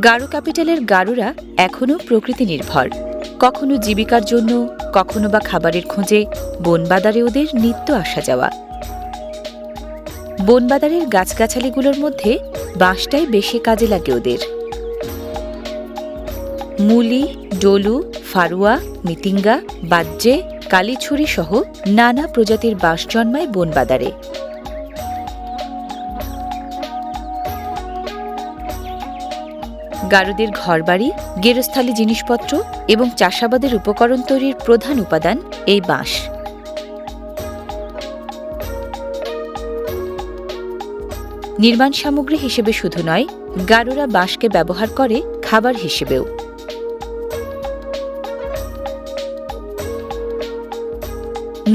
গারো ক্যাপিটালের গারোরা এখনও প্রকৃতি নির্ভর। কখনো জীবিকার জন্য, কখনো বা খাবারের খোঁজে বনবাদারে ওদের নিত্য আসা যাওয়া। বনবাদারের গাছগাছালিগুলোর মধ্যে বাঁশটাই বেশি কাজে লাগে ওদের। মুলি, ডলু, ফারুয়া, মিতিঙ্গা, বাজ্জে, কালিছড়ি সহ নানা প্রজাতির বাঁশ জন্মায় বনবাদারে। গারোদের ঘরবাড়ি, গেরস্থালি জিনিসপত্র এবং চাষাবাদের উপকরণ তৈরির প্রধান উপাদান এই বাঁশ। নির্মাণ সামগ্রী হিসেবে শুধু নয়, গারোরা বাঁশকে ব্যবহার করে খাবার হিসেবেও।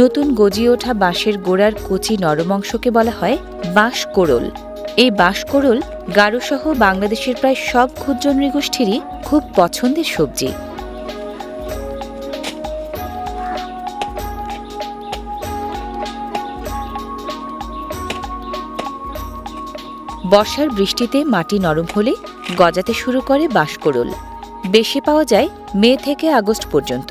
নতুন গজিয়ে ওঠা বাঁশের গোড়ার কচি নরম অংশকে বলা হয় বাঁশ কোড়ল। এই বাঁশ কোড়ল গারোসহ বাংলাদেশের প্রায় সব ক্ষুদ্র নৃগোষ্ঠীরই খুব পছন্দের সবজি। বর্ষার বৃষ্টিতে মাটি নরম হলে গজাতে শুরু করে বাঁশ কোড়ল। বেশি পাওয়া যায় মে থেকে আগস্ট পর্যন্ত।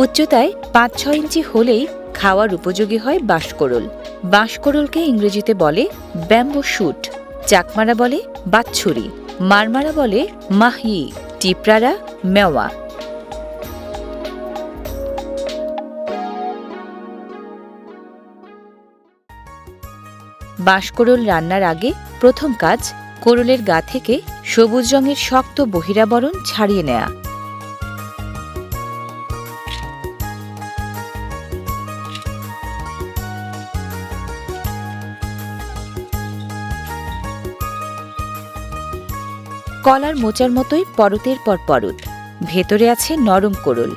উচ্চতায় ৫-৬ ইঞ্চি হলেই খাওয়ার উপযোগী হয় বাঁশকোড়ল। বাঁশকোড়লকে ইংরেজিতে বলে ব্যাম্বো শুট, চাকমারা বলে বাচ্ছুরি, মারমারা বলে মাহি, টিপরারা মেওয়া। বাঁশকোড়ল রান্নার আগে প্রথম কাজ কোড়লের গা থেকে সবুজ রঙের শক্ত বহিরাবরণ ছাড়িয়ে নেয়া। কলার মোচার মতোই পরতের পর পরত, ভেতরে আছে নরম কোড়ল।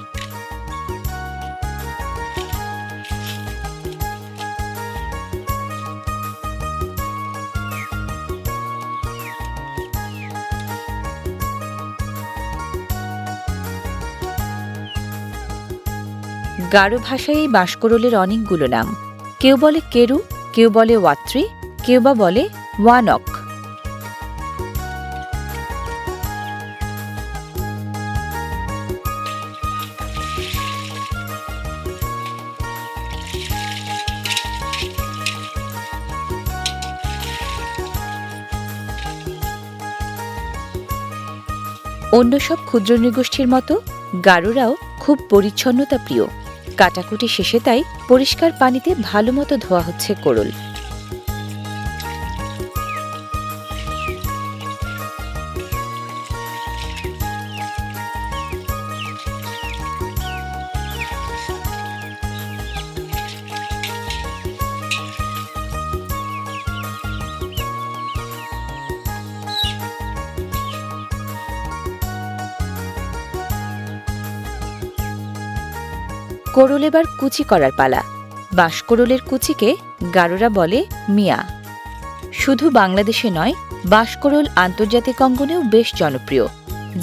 গারো ভাষায় এই বাঁশকোড়লের অনেকগুলো নাম। কেউ বলে কেরু, কেউ বলে ওয়াত্রি, কেউ বা বলে ওয়ানক। অন্য সব ক্ষুদ্র নৃগোষ্ঠীর মতো গারোরাও খুব পরিচ্ছন্নতা প্রিয়। কাটাকুটি শেষে তাই পরিষ্কার পানিতে ভালোমতো ধোয়া হচ্ছে কোড়ল। কোড়ল এবার কুচি করার পালা। বাঁশকোড়লের কুচিকে গারোরা বলে মিয়া। শুধু বাংলাদেশে নয়, বাঁশকোড়ল আন্তর্জাতিক অঙ্গনেও বেশ জনপ্রিয়।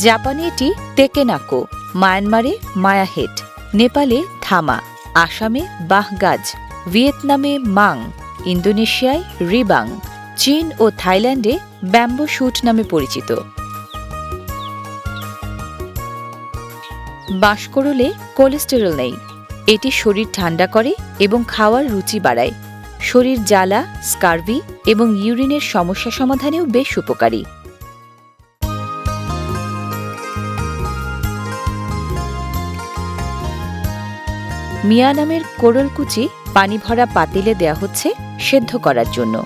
জাপানে এটি তেকেনাকো, মায়ানমারে মায়াহেট, নেপালে থামা, আসামে বাহগাজ, ভিয়েতনামে মাং, ইন্দোনেশিয়ায় রিবাং, চীন ও থাইল্যান্ডে ব্যাম্বো শুট নামে পরিচিত। বাঁশকোড়লে কোলেস্টেরল নেই। এটি শরীর ঠান্ডা করে এবং খাওয়ার রুচি বাড়ায়। শরীর জ্বালা, স্কার্ভি এবং ইউরিনের সমস্যা সমাধানেও বেশ উপকারী। মিয়া নামের কোড়ল কুচি পানি ভরা পাতিলে দেয়া হচ্ছে সেদ্ধ করার জন্য।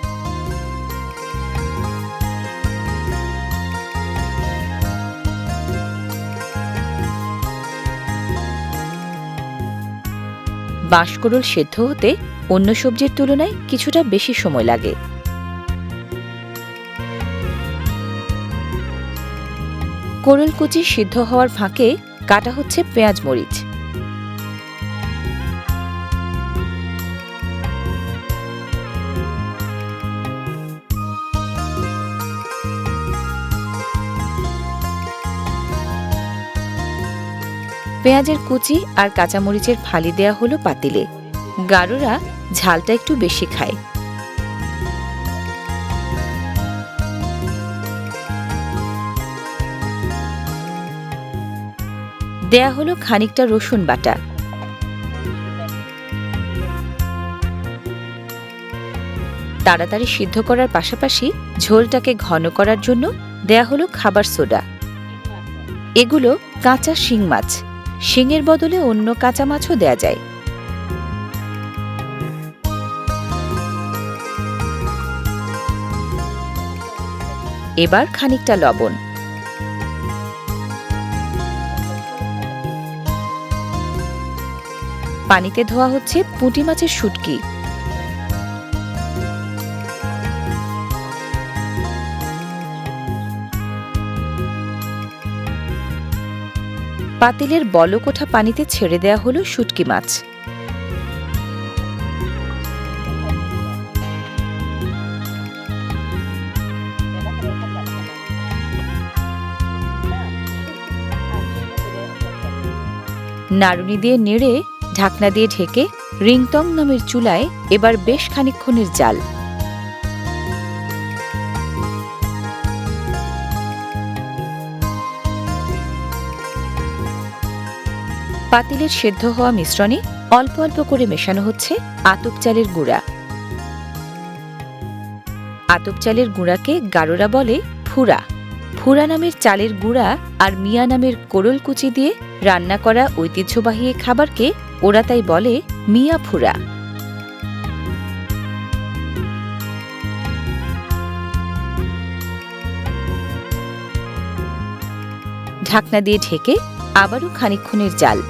বাঁশকোড়ল সেদ্ধ হতে অন্য সবজির তুলনায় কিছুটা বেশি সময় লাগে। কোড়ল কুচি সিদ্ধ হওয়ার ফাঁকে কাটা হচ্ছে পেঁয়াজ মরিচ। পেঁয়াজের কুচি আর কাঁচামরিচের ফালি দেয়া হলো পাতিলে। গারোরা ঝালটা একটু বেশি খায়। দেয়া হলো খানিকটা রসুন বাটা। তাড়াতাড়ি সিদ্ধ করার পাশাপাশি ঝোলটাকে ঘন করার জন্য দেয়া হলো খাবার সোডা। এগুলো কাঁচা শিং মাছ, শিংয়ের বদলে অন্য কাঁচা মাছও দেয়া যায়। এবার খানিকটা লবণ। পানিতে ধোয়া হচ্ছে পুঁটি মাছের শুটকি। পাতিলের বলক ওঠা পানিতে ছেড়ে দেয়া হলো শুটকি মাছ। নাড়ুনি দিয়ে নেড়ে ঢাকনা দিয়ে ঢেকে রিংটং নামের চুলায় এবার বেশ খানিকক্ষণের জাল। পাতিলের সেদ্ধ হওয়া মিশ্রণে অল্প অল্প করে মেশানো হচ্ছে আতপ চালের গুঁড়া। আতপ চালের গুঁড়াকে গারোরা বলে ফুরা। ফুরা নামের চালের গুঁড়া আর মিয়া নামের কোরল কুচি দিয়ে রান্না করা ঐতিহ্যবাহী খাবারকে ওরা তাই বলে মিয়া ফুরা। ঢাকনা দিয়ে ঢেকে আবারও খানিকক্ষণের জাল।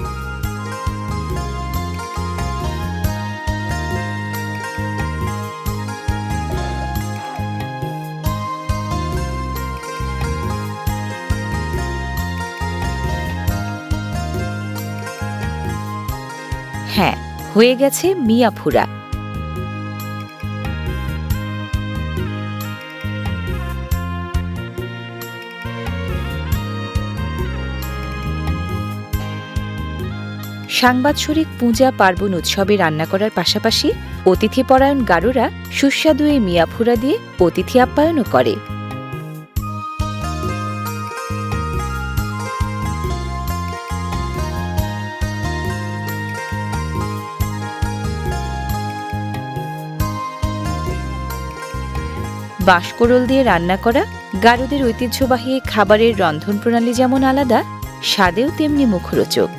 হ্যাঁ, হয়ে গেছে মিয়া ফুরা। সাংবাৎসরিক পূজা পার্বণ উৎসবে রান্না করার পাশাপাশি অতিথিপরায়ণ গারোরা সুস্বাদু এই মিয়া ফুরা দিয়ে অতিথি আপ্যায়নও করে। বাঁশকোড়ল দিয়ে রান্না করা গারোদের ঐতিহ্যবাহী খাবারের রন্ধন প্রণালী যেমন আলাদা, স্বাদেও তেমনি মুখরোচক।